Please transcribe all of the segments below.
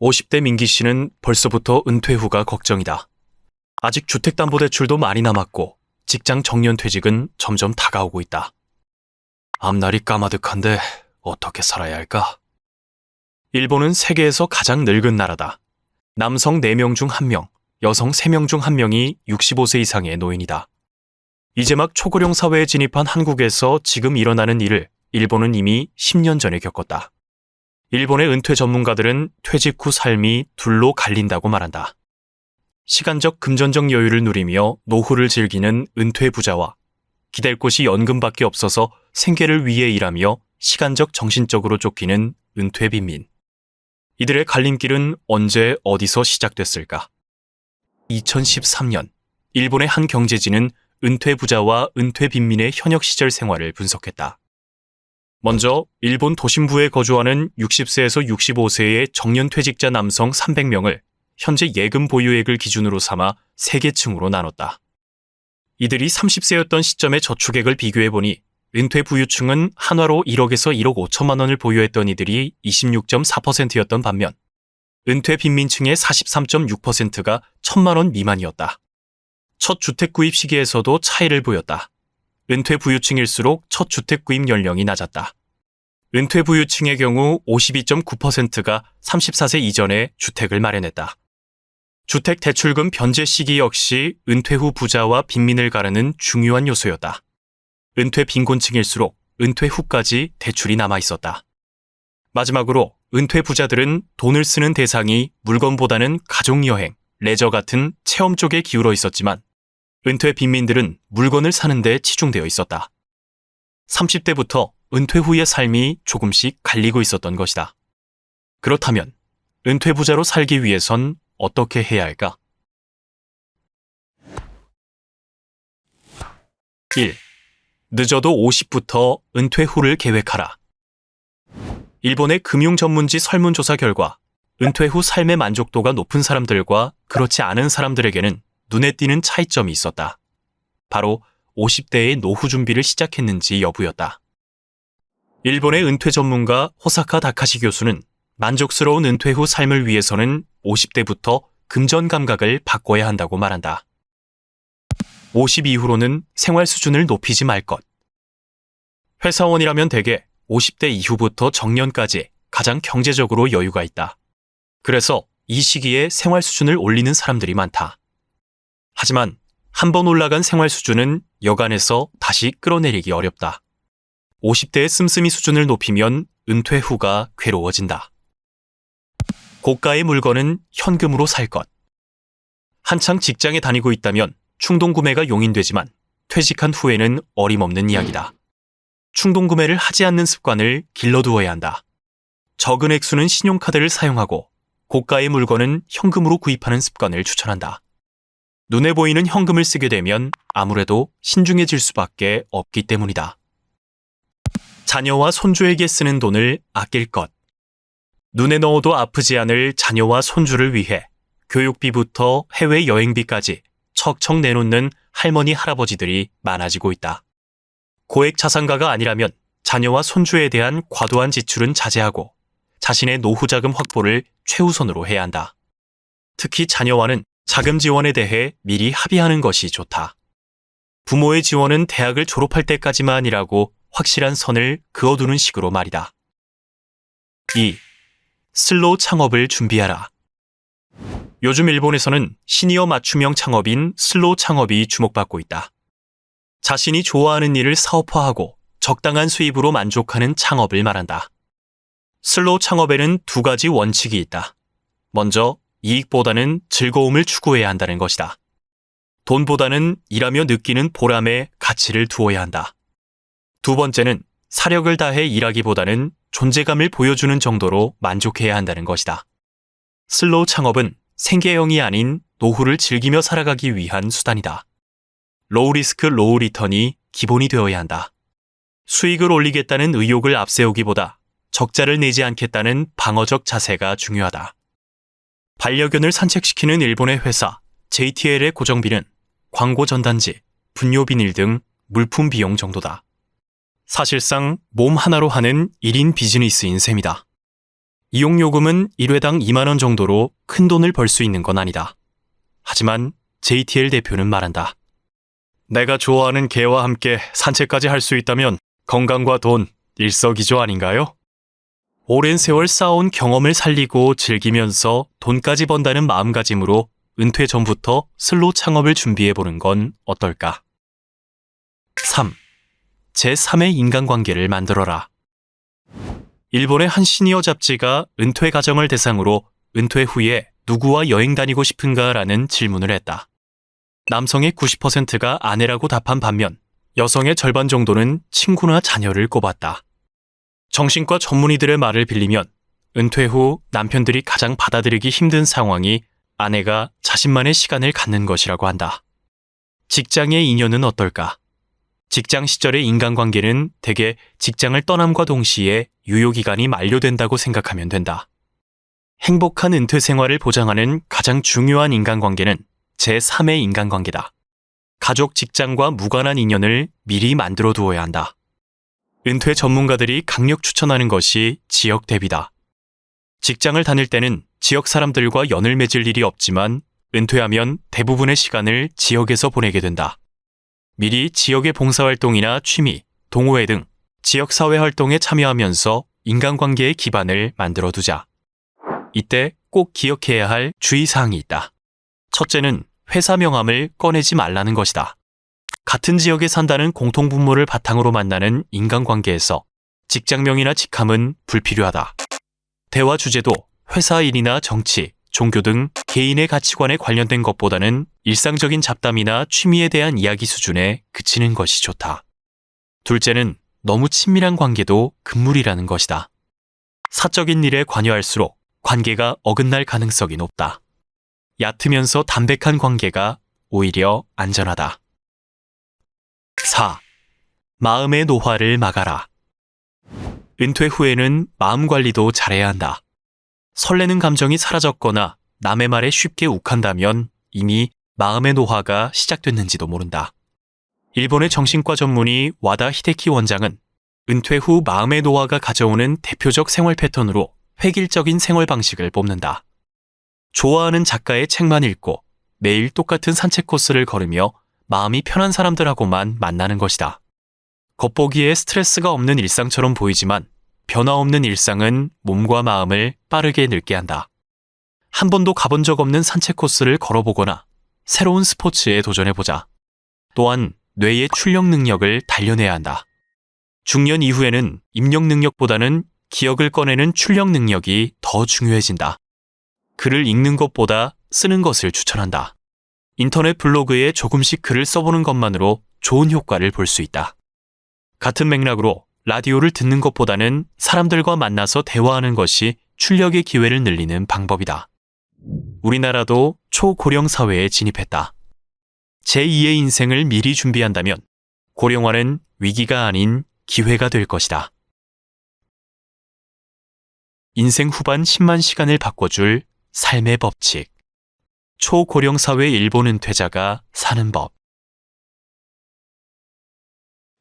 50대 민기 씨는 벌써부터 은퇴 후가 걱정이다. 아직 주택담보대출도 많이 남았고 직장 정년퇴직은 점점 다가오고 있다. 앞날이 까마득한데 어떻게 살아야 할까? 일본은 세계에서 가장 늙은 나라다. 남성 4명 중 1명, 여성 3명 중 1명이 65세 이상의 노인이다. 이제 막 초고령 사회에 진입한 한국에서 지금 일어나는 일을 일본은 이미 10년 전에 겪었다. 일본의 은퇴 전문가들은 퇴직 후 삶이 둘로 갈린다고 말한다. 시간적 금전적 여유를 누리며 노후를 즐기는 은퇴 부자와 기댈 곳이 연금밖에 없어서 생계를 위해 일하며 시간적 정신적으로 쫓기는 은퇴 빈민. 이들의 갈림길은 언제 어디서 시작됐을까? 2013년 일본의 한 경제지는 은퇴 부자와 은퇴 빈민의 현역 시절 생활을 분석했다. 먼저 일본 도심부에 거주하는 60세에서 65세의 정년퇴직자 남성 300명을 현재 예금 보유액을 기준으로 삼아 3계층으로 나눴다. 이들이 30세였던 시점의 저축액을 비교해보니 은퇴 부유층은 한화로 1억에서 1억 5천만 원을 보유했던 이들이 26.4%였던 반면 은퇴 빈민층의 43.6%가 1천만 원 미만이었다. 첫 주택 구입 시기에서도 차이를 보였다. 은퇴 부유층일수록 첫 주택 구입 연령이 낮았다. 은퇴 부유층의 경우 52.9%가 34세 이전에 주택을 마련했다. 주택 대출금 변제 시기 역시 은퇴 후 부자와 빈민을 가르는 중요한 요소였다. 은퇴 빈곤층일수록 은퇴 후까지 대출이 남아 있었다. 마지막으로 은퇴 부자들은 돈을 쓰는 대상이 물건보다는 가족여행, 레저 같은 체험 쪽에 기울어 있었지만 은퇴 빈민들은 물건을 사는 데 치중되어 있었다. 30대부터 은퇴 후의 삶이 조금씩 갈리고 있었던 것이다. 그렇다면 은퇴 부자로 살기 위해선 어떻게 해야 할까? 1. 늦어도 50부터 은퇴 후를 계획하라. 일본의 금융 전문지 설문조사 결과 은퇴 후 삶의 만족도가 높은 사람들과 그렇지 않은 사람들에게는 눈에 띄는 차이점이 있었다. 바로 50대의 노후 준비를 시작했는지 여부였다. 일본의 은퇴 전문가 호사카 다카시 교수는 만족스러운 은퇴 후 삶을 위해서는 50대부터 금전 감각을 바꿔야 한다고 말한다. 50 이후로는 생활 수준을 높이지 말 것. 회사원이라면 대개 50대 이후부터 정년까지 가장 경제적으로 여유가 있다. 그래서 이 시기에 생활 수준을 올리는 사람들이 많다. 하지만 한번 올라간 생활 수준은 여간에서 다시 끌어내리기 어렵다. 50대의 씀씀이 수준을 높이면 은퇴 후가 괴로워진다. 고가의 물건은 현금으로 살 것. 한창 직장에 다니고 있다면 충동구매가 용인되지만 퇴직한 후에는 어림없는 이야기다. 충동구매를 하지 않는 습관을 길러두어야 한다. 적은 액수는 신용카드를 사용하고 고가의 물건은 현금으로 구입하는 습관을 추천한다. 눈에 보이는 현금을 쓰게 되면 아무래도 신중해질 수밖에 없기 때문이다. 자녀와 손주에게 쓰는 돈을 아낄 것. 눈에 넣어도 아프지 않을 자녀와 손주를 위해 교육비부터 해외여행비까지 척척 내놓는 할머니, 할아버지들이 많아지고 있다. 고액 자산가가 아니라면 자녀와 손주에 대한 과도한 지출은 자제하고 자신의 노후 자금 확보를 최우선으로 해야 한다. 특히 자녀와는 자금 지원에 대해 미리 합의하는 것이 좋다. 부모의 지원은 대학을 졸업할 때까지만이라고 확실한 선을 그어두는 식으로 말이다. 2. 슬로우 창업을 준비하라. 요즘 일본에서는 시니어 맞춤형 창업인 슬로우 창업이 주목받고 있다. 자신이 좋아하는 일을 사업화하고 적당한 수입으로 만족하는 창업을 말한다. 슬로우 창업에는 2가지 원칙이 있다. 먼저 이익보다는 즐거움을 추구해야 한다는 것이다. 돈보다는 일하며 느끼는 보람에 가치를 두어야 한다. 2번째는 사력을 다해 일하기보다는 존재감을 보여주는 정도로 만족해야 한다는 것이다. 슬로우 창업은 생계형이 아닌 노후를 즐기며 살아가기 위한 수단이다. 로우 리스크 로우 리턴이 기본이 되어야 한다. 수익을 올리겠다는 의욕을 앞세우기보다 적자를 내지 않겠다는 방어적 자세가 중요하다. 반려견을 산책시키는 일본의 회사 JTL의 고정비는 광고 전단지, 분뇨 비닐 등 물품 비용 정도다. 사실상 몸 하나로 하는 1인 비즈니스인 셈이다. 이용요금은 1회당 2만 원 정도로 큰 돈을 벌 수 있는 건 아니다. 하지만 JTL 대표는 말한다. 내가 좋아하는 개와 함께 산책까지 할 수 있다면 건강과 돈 일석이조 아닌가요? 오랜 세월 쌓아온 경험을 살리고 즐기면서 돈까지 번다는 마음가짐으로 은퇴 전부터 슬로 창업을 준비해보는 건 어떨까? 3. 제3의 인간관계를 만들어라. 일본의 한 시니어 잡지가 은퇴 가정을 대상으로 은퇴 후에 누구와 여행 다니고 싶은가라는 질문을 했다. 남성의 90%가 아내라고 답한 반면 여성의 절반 정도는 친구나 자녀를 꼽았다. 정신과 전문의들의 말을 빌리면 은퇴 후 남편들이 가장 받아들이기 힘든 상황이 아내가 자신만의 시간을 갖는 것이라고 한다. 직장의 인연은 어떨까? 직장 시절의 인간관계는 대개 직장을 떠남과 동시에 유효기간이 만료된다고 생각하면 된다. 행복한 은퇴 생활을 보장하는 가장 중요한 인간관계는 제3의 인간관계다. 가족, 직장과 무관한 인연을 미리 만들어 두어야 한다. 은퇴 전문가들이 강력 추천하는 것이 지역 대비다. 직장을 다닐 때는 지역 사람들과 연을 맺을 일이 없지만 은퇴하면 대부분의 시간을 지역에서 보내게 된다. 미리 지역의 봉사활동이나 취미, 동호회 등 지역사회 활동에 참여하면서 인간관계의 기반을 만들어 두자. 이때 꼭 기억해야 할 주의사항이 있다. 첫째는 회사 명함을 꺼내지 말라는 것이다. 같은 지역에 산다는 공통분모를 바탕으로 만나는 인간관계에서 직장명이나 직함은 불필요하다. 대화 주제도 회사 일이나 정치, 종교 등 개인의 가치관에 관련된 것보다는 일상적인 잡담이나 취미에 대한 이야기 수준에 그치는 것이 좋다. 둘째는 너무 친밀한 관계도 금물이라는 것이다. 사적인 일에 관여할수록 관계가 어긋날 가능성이 높다. 얕으면서 담백한 관계가 오히려 안전하다. 4. 마음의 노화를 막아라. 은퇴 후에는 마음 관리도 잘해야 한다. 설레는 감정이 사라졌거나 남의 말에 쉽게 욱한다면 이미 마음의 노화가 시작됐는지도 모른다. 일본의 정신과 전문의 와다 히데키 원장은 은퇴 후 마음의 노화가 가져오는 대표적 생활 패턴으로 획일적인 생활 방식을 뽑는다. 좋아하는 작가의 책만 읽고 매일 똑같은 산책 코스를 걸으며 마음이 편한 사람들하고만 만나는 것이다. 겉보기에 스트레스가 없는 일상처럼 보이지만 변화 없는 일상은 몸과 마음을 빠르게 늙게 한다. 한 번도 가본 적 없는 산책 코스를 걸어보거나 새로운 스포츠에 도전해보자. 또한 뇌의 출력 능력을 단련해야 한다. 중년 이후에는 입력 능력보다는 기억을 꺼내는 출력 능력이 더 중요해진다. 글을 읽는 것보다 쓰는 것을 추천한다. 인터넷 블로그에 조금씩 글을 써보는 것만으로 좋은 효과를 볼 수 있다. 같은 맥락으로 라디오를 듣는 것보다는 사람들과 만나서 대화하는 것이 출력의 기회를 늘리는 방법이다. 우리나라도 초고령 사회에 진입했다. 제2의 인생을 미리 준비한다면 고령화는 위기가 아닌 기회가 될 것이다. 인생 후반 10만 시간을 바꿔줄 삶의 법칙. 초고령 사회 일본 은퇴자가 사는 법.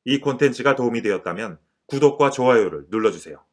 이 콘텐츠가 도움이 되었다면 구독과 좋아요를 눌러주세요.